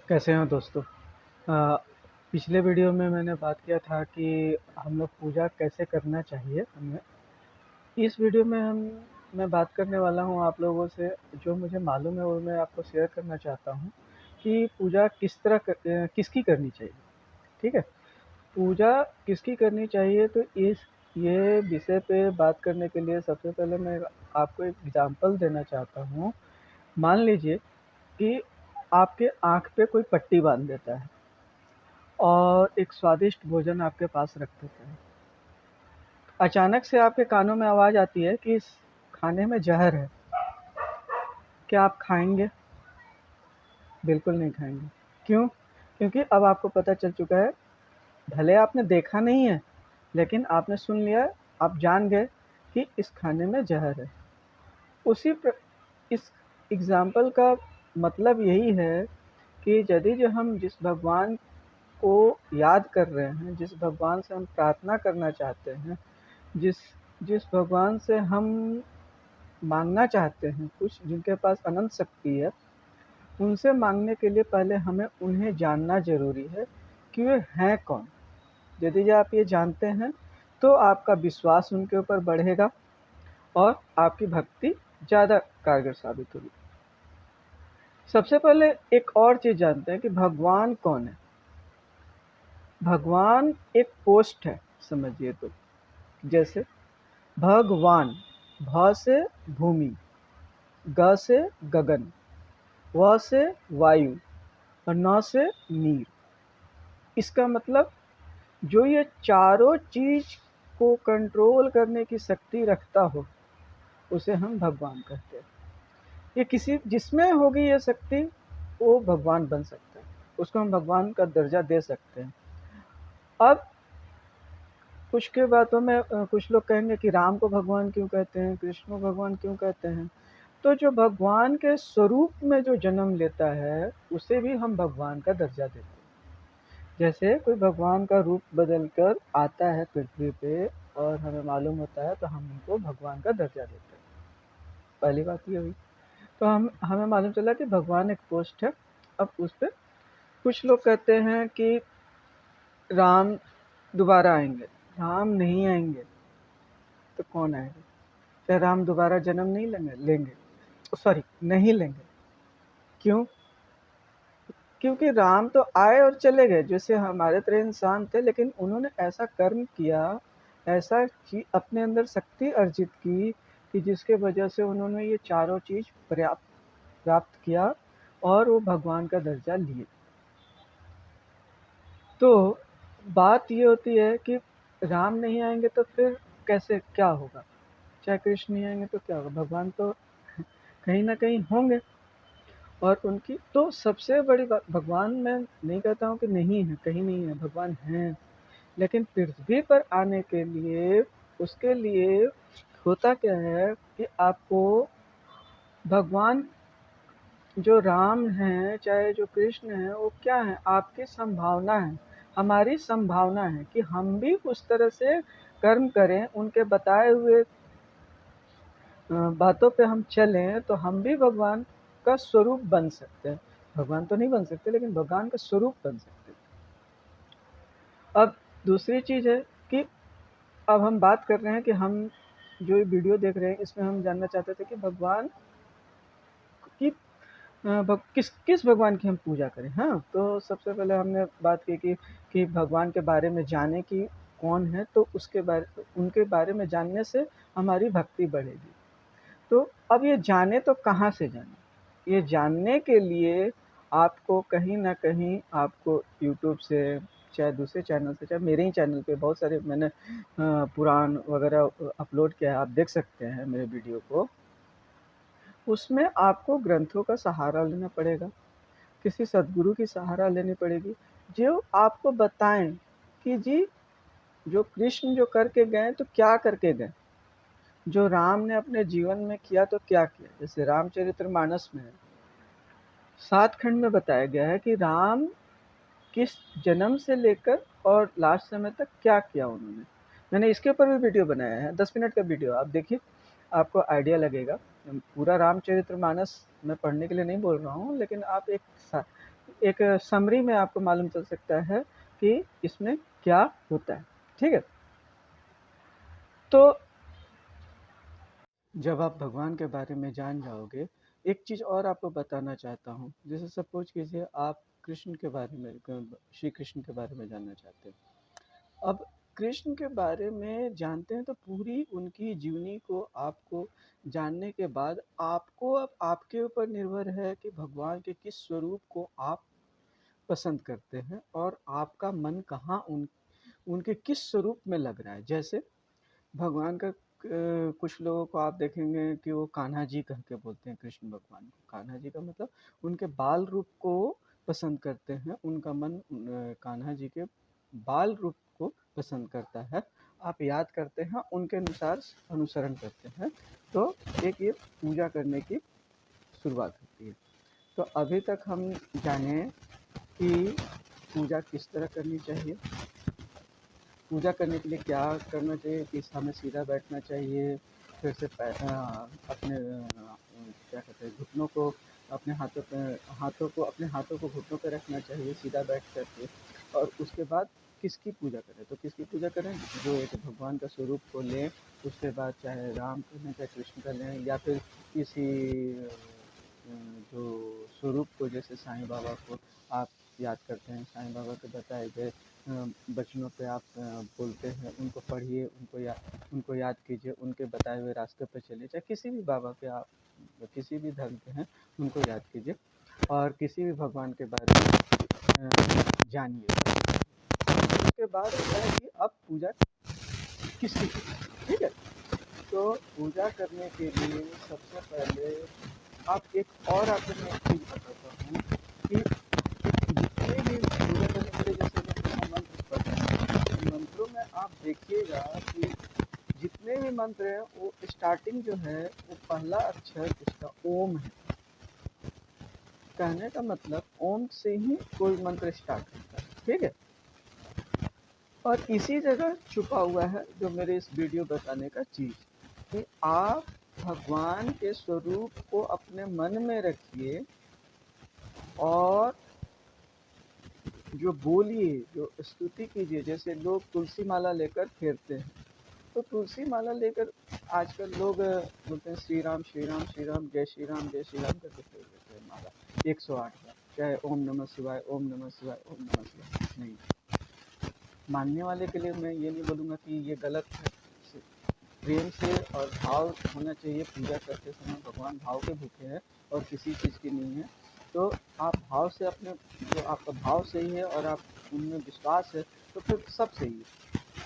कैसे हैं दोस्तों। अ, पिछले वीडियो में मैंने बात किया था कि हम लोग पूजा कैसे करना चाहिए हमें। इस वीडियो में मैं बात करने वाला हूँ आप लोगों से, जो मुझे मालूम है वो मैं आपको शेयर करना चाहता हूँ कि पूजा किसकी करनी चाहिए। ठीक है, पूजा किसकी करनी चाहिए, तो इस ये विषय पे बात करने के लिए सबसे पहले मैं आपको एक एग्जांपल देना चाहता हूँ। मान लीजिए कि आपके आँख पे कोई पट्टी बाँध देता है और एक स्वादिष्ट भोजन आपके पास रख देते हैं। अचानक से आपके कानों में आवाज़ आती है कि इस खाने में ज़हर है। क्या आप खाएँगे? बिल्कुल नहीं खाएँगे। क्यों? क्योंकि अब आपको पता चल चुका है, भले आपने देखा नहीं है, लेकिन आपने सुन लिया, आप जान गए कि इस खाने में ज़हर है। उसी प्र इस एग्ज़ाम्पल का मतलब यही है कि यदि जो हम जिस भगवान को याद कर रहे हैं, जिस भगवान से हम प्रार्थना करना चाहते हैं, जिस जिस भगवान से हम माँगना चाहते हैं कुछ, जिनके पास अनंत शक्ति है, उनसे माँगने के लिए पहले हमें उन्हें जानना ज़रूरी है कि वे हैं कौन। यदि आप ये जानते हैं, तो आपका विश्वास उनके ऊपर बढ़ेगा और आपकी भक्ति ज़्यादा कारगर साबित होगी। सबसे पहले एक और चीज़ जानते हैं कि भगवान कौन है। भगवान एक पोस्ट है, समझिए तो। जैसे भगवान, भ से भूमि, ग से गगन, व से वायु और न से नीर। इसका मतलब जो ये चारों चीज़ को कंट्रोल करने की शक्ति रखता हो, उसे हम भगवान कहते हैं। ये किसी जिसमें होगी ये शक्ति, वो भगवान बन सकता है, उसको हम भगवान का दर्जा दे सकते हैं। अब कुछ के बातों में कुछ लोग कहेंगे कि राम को भगवान क्यों कहते हैं, कृष्ण को भगवान क्यों कहते हैं। तो जो भगवान के स्वरूप में जो जन्म लेता है, उसे भी हम भगवान का दर्जा देते हैं। जैसे कोई भगवान का रूप बदल कर आता है पृथ्वी पे और हमें मालूम होता है, तो हम उनको भगवान का दर्जा देते हैं। पहली बात ये हुई। तो हमें मालूम चला कि भगवान एक पोस्ट है। अब उस पर कुछ लोग कहते हैं कि राम दोबारा आएंगे। राम नहीं आएंगे तो कौन आएगा? क्या राम दोबारा जन्म नहीं लेंगे? सॉरी, नहीं लेंगे। क्यों? क्योंकि राम तो आए और चले गए, जैसे हमारे तरह इंसान थे, लेकिन उन्होंने ऐसा कर्म किया, ऐसा अपने अंदर शक्ति अर्जित की कि जिसके वजह से उन्होंने ये चारों चीज़ प्राप्त किया और वो भगवान का दर्जा लिए। तो बात ये होती है कि राम नहीं आएंगे तो फिर कैसे क्या होगा? चाहे कृष्ण नहीं आएंगे तो क्या होगा? भगवान तो कहीं ना कहीं होंगे। और उनकी तो सबसे बड़ी बात, भगवान मैं नहीं कहता हूँ कि नहीं है, कहीं नहीं है, भगवान हैं। लेकिन पृथ्वी पर आने के लिए, उसके लिए होता क्या है कि आपको भगवान जो राम हैं, चाहे जो कृष्ण हैं, वो क्या है? आपकी संभावना है, हमारी संभावना है कि हम भी उस तरह से कर्म करें, उनके बताए हुए बातों पे हम चलें, तो हम भी भगवान का स्वरूप बन सकते हैं। भगवान तो नहीं बन सकते, लेकिन भगवान का स्वरूप बन सकते हैं। अब दूसरी चीज़ है कि अब हम बात कर रहे हैं कि हम जो ये वीडियो देख रहे हैं, इसमें हम जानना चाहते थे कि भगवान की किस किस भगवान की हम पूजा करें। हाँ, तो सबसे पहले हमने बात की कि भगवान के बारे में जाने कि कौन है, तो उनके बारे में जानने से हमारी भक्ति बढ़ेगी। तो अब ये जाने तो कहाँ से जाने? ये जानने के लिए आपको कहीं न कहीं आपको यूट्यूब से, चाहे दूसरे चैनल से, चाहे मेरे ही चैनल पे बहुत सारे मैंने पुराण वगैरह अपलोड किया है, आप देख सकते हैं मेरे वीडियो को। उसमें आपको ग्रंथों का सहारा लेना पड़ेगा, किसी सद्गुरु की सहारा लेनी पड़ेगी, जो आपको बताएँ कि जी, जो कृष्ण जो करके गए तो क्या करके गए? जो राम ने अपने जीवन में किया तो क्या किया? जैसे रामचरितमानस में 7 खंड में बताया गया है कि राम किस जन्म से लेकर और लास्ट समय तक क्या किया उन्होंने। मैंने इसके ऊपर भी वीडियो बनाया है, 10 मिनट का वीडियो, आप देखिए, आपको आइडिया लगेगा। पूरा रामचरितमानस मैं पढ़ने के लिए नहीं बोल रहा हूँ, लेकिन आप एक समरी में आपको मालूम चल सकता है कि इसमें क्या होता है। ठीक है, तो जब आप भगवान के बारे में जान जाओगे, एक चीज़ और आपको बताना चाहता हूँ। जैसे सपोज कीजिए आप कृष्ण के बारे में, श्री कृष्ण के बारे में जानना चाहते हैं। अब कृष्ण के बारे में जानते हैं तो पूरी उनकी जीवनी को आपको जानने के बाद आपको अब आपके ऊपर निर्भर है कि भगवान के किस स्वरूप को आप पसंद करते हैं और आपका मन कहाँ उनके किस स्वरूप में लग रहा है। जैसे भगवान का कुछ लोगों को आप देखेंगे कि वो कान्हा जी कह के बोलते हैं कृष्ण भगवान को। कान्हा जी का मतलब उनके बाल रूप को पसंद करते हैं, उनका मन कान्हा जी के बाल रूप को पसंद करता है। आप याद करते हैं, उनके अनुसार अनुसरण करते हैं, तो एक ये पूजा करने की शुरुआत होती है। तो अभी तक हम जाने कि पूजा किस तरह करनी चाहिए, पूजा करने के लिए क्या करना चाहिए, कि हमें सीधा बैठना चाहिए, फिर से अपने क्या कहते हैं घुटनों को अपने हाथों को घुटनों पर रखना चाहिए सीधा बैठ करके। और उसके बाद किसकी पूजा करें, तो किसकी पूजा करें, जो एक भगवान का स्वरूप को लें। उसके बाद चाहे राम का लें चाहे कृष्ण का लें, या फिर किसी जो स्वरूप को, जैसे साईं बाबा को आप याद करते हैं, साईं बाबा के बताए गए वचनों पे आप बोलते हैं, उनको पढ़िए, उनको याद कीजिए, उनके बताए हुए रास्ते पर चलिए। चाहे किसी भी बाबा के आप किसी भी धर्म के हैं, उनको याद कीजिए और किसी भी भगवान के बारे में जानिए। उसके बाद होता है कि अब पूजा किसकी कीजिए। ठीक है, तो पूजा करने के लिए सबसे पहले आप एक और आपको मैं एक चीज़ बताता हूँ कि जितने भी पूजा करने के लिए जैसे मैं मंत्र पढ़ रहा हूँ, मंत्रों में आप देखिएगा कि जितने भी मंत्र हैं वो स्टार्टिंग जो है वो पहला अक्षर उसका ओम है। कहने का मतलब ओम से ही कोई मंत्र स्टार्ट होता है। ठीक है, और इसी जगह छुपा हुआ है जो मेरे इस वीडियो बताने का चीज़, कि आप भगवान के स्वरूप को अपने मन में रखिए और जो बोलिए, जो स्तुति कीजिए। जैसे लोग तुलसी माला लेकर फेरते हैं, तो तुलसी माला लेकर आजकल लोग बोलते हैं श्री राम श्री राम श्री राम जय श्री राम करके फेर देते हैं माला 108 बार, चाहे ओम नमः शिवाय ओम नमः शिवाय ओम नमः शिवाय। नहीं, मानने वाले के लिए मैं ये नहीं बोलूँगा कि ये गलत है। प्रेम से और भाव होना चाहिए। पूजा करते समय भगवान भाव के भूखे हैं और किसी चीज़ की नहीं है। तो आप भाव से अपने, जो आपका भाव सही है और आप उनमें विश्वास है, तो फिर सब सही है।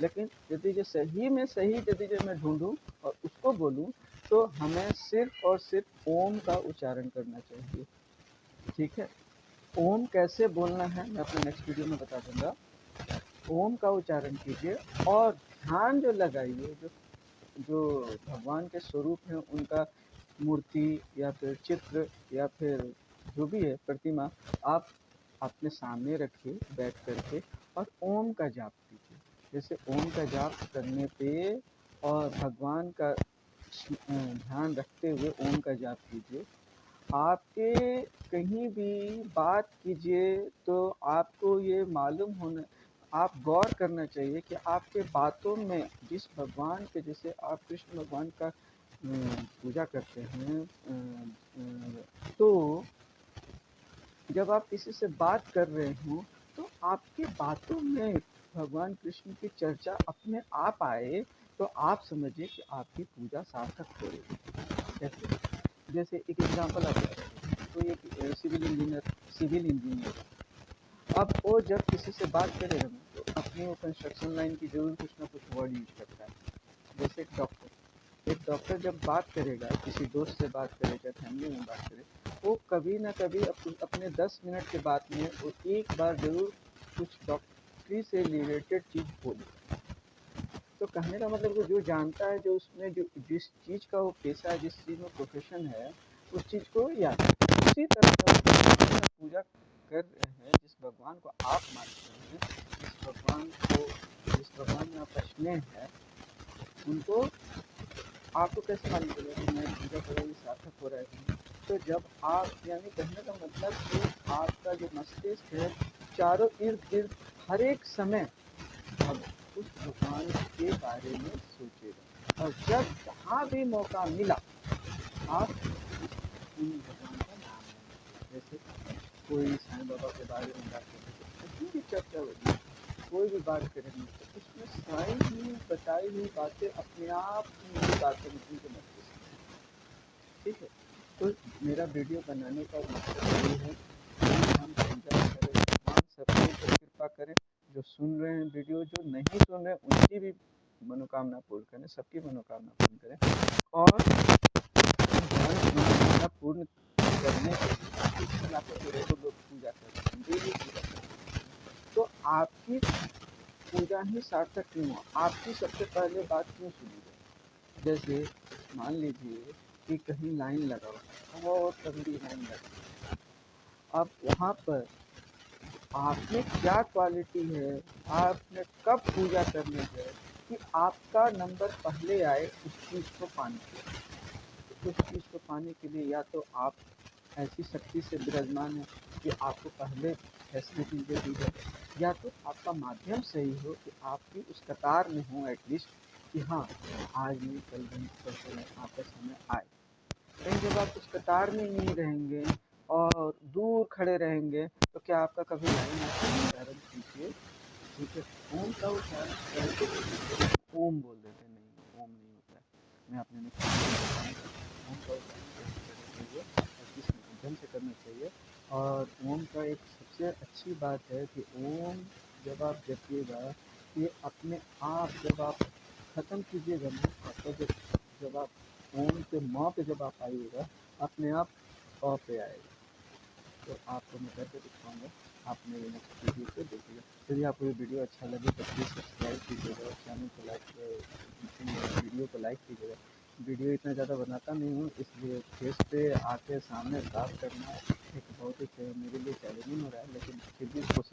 लेकिन यदि जो सही में सही यदि जो मैं ढूंढूं और उसको बोलूं, तो हमें सिर्फ और सिर्फ ओम का उच्चारण करना चाहिए। ठीक है, ओम कैसे बोलना है मैं अपने नेक्स्ट वीडियो में बता दूंगा। ओम का उच्चारण कीजिए और ध्यान जो लगाइए, जो भगवान के स्वरूप हैं उनका मूर्ति या फिर चित्र या फिर जो भी है प्रतिमा, आप अपने सामने रखिए बैठ करके और ओम का जाप कीजिए। जैसे ओम का जाप करने पे और भगवान का ध्यान रखते हुए ओम का जाप कीजिए। आपके कहीं भी बात कीजिए तो आपको ये मालूम होना, आप गौर करना चाहिए कि आपके बातों में जिस भगवान के, जैसे आप कृष्ण भगवान का पूजा करते हैं, तो जब आप किसी से बात कर रहे हो तो आपकी बातों में भगवान कृष्ण की चर्चा अपने आप आए, तो आप समझिए कि आपकी पूजा सार्थक हो रही है। कैसे? जैसे एक एग्जांपल आप कोई एक सिविल इंजीनियर, अब वो जब किसी से बात करेगा तो अपनी वो कंस्ट्रक्शन लाइन की जरूर कुछ ना कुछ वर्ड यूज करता है। जैसे एक डॉक्टर जब बात करेगा, किसी दोस्त से बात करेगा, फैमिली में बात करे, वो कभी ना कभी अपने 10 मिनट के बाद में वो एक बार जरूर कुछ डॉक्टरी से रिलेटेड चीज़ बोले। तो कहने का मतलब वो जो जानता है, जो उसमें जो जिस चीज़ का वो पेशा है, जिस चीज़ में प्रोफेशन है, उस चीज़ को याद है। उसी तरह का पूजा कर रहे हैं, जिस भगवान को आप मानते हैं, जिस भगवान में आपका स्नेह है, उनको आपको कैसे मालूम चलेगा कि मैं पूजा कर रही सार्थक हो रहा है? तो जब आप यानी कहने का मतलब कि आपका जो मस्तिष्क है चारों इर्द गिर्द हर एक समय अब उस भगवान के बारे में सोचेगा, और जब जहाँ भी मौका मिला आप उन भगवान का नाम लेंगे। जैसे कोई साईं बाबा के बारे में बात करेंगे, कहीं भी चर्चा होगी, कोई भी बात करेंगे तो उसमें सारी ही बताई हुई बातें अपने आप उनकी बातें उनके मस्तिष्क में। ठीक है, तो मेरा वीडियो बनाने का मकसद ये है कि हम पूजा करें, भगवान सबके ऊपर कृपा करें, जो सुन रहे हैं वीडियो, जो नहीं सुन रहे हैं उनकी भी मनोकामना पूर्ण करें, सबकी मनोकामना पूर्ण करें। और मनोकामना पूर्ण करने के लिए लोग पूजा करते हैं, डेली पूजा करते हैं। तो आपकी पूजा ही सार्थक क्यों हुआ, आपकी सबसे पहले बात क्यों सुनी जाए। जैसे मान लीजिए कि कहीं लाइन लगा हुआ, बहुत लंबी लाइन लगी, अब वहाँ पर आपने क्या क्वालिटी है, आपने कब पूजा करनी है कि आपका नंबर पहले आए उस चीज़ को पाने के लिए। उस चीज़ को पाने के लिए या तो आप ऐसी शक्ति से विराजमान है कि आपको पहले फैसिलिटी दे दी जाए, या तो आपका माध्यम सही हो कि आप भी उस कतार में हो एटलीस्ट, कि हाँ आज नहीं कल नहीं परसों नहीं आपका समय आए। कहीं जब आप उस कतार में नहीं रहेंगे और दूर खड़े रहेंगे तो क्या आपका कभी लाइन आता है। उच्चारण कीजिए, ठीक है, ओम का उच्चारण करके ओम बोल देते हैं, नहीं ओम नहीं होता है। मैं अपने नेक्स्ट ओम का उच्चारण कैसे करना चाहिए और किस माध्यम से करना चाहिए। और ओम का एक सबसे अच्छी बात है कि ओम जब आप जपिएगा ये अपने आप, जब आप ख़त्म कीजिएगा ना आपका जब आप ओम के म पे जब आप आइएगा अपने आप अ पे आएगा। तो आपको मैं करके दिखाऊंगा, आप मेरे नेक्स्ट वीडियो को देखिएगा। यदि आपको ये वीडियो अच्छा लगे तो प्लीज़ सब्सक्राइब कीजिएगा, चैनल को लाइक, वीडियो को लाइक कीजिएगा। वीडियो इतना ज़्यादा बनाता नहीं हूँ, इसलिए फेस पे आके सामने बात करना एक बहुत ही मेरे लिए चैलेंजिंग हो रहा है, लेकिन फिर भी कोशिश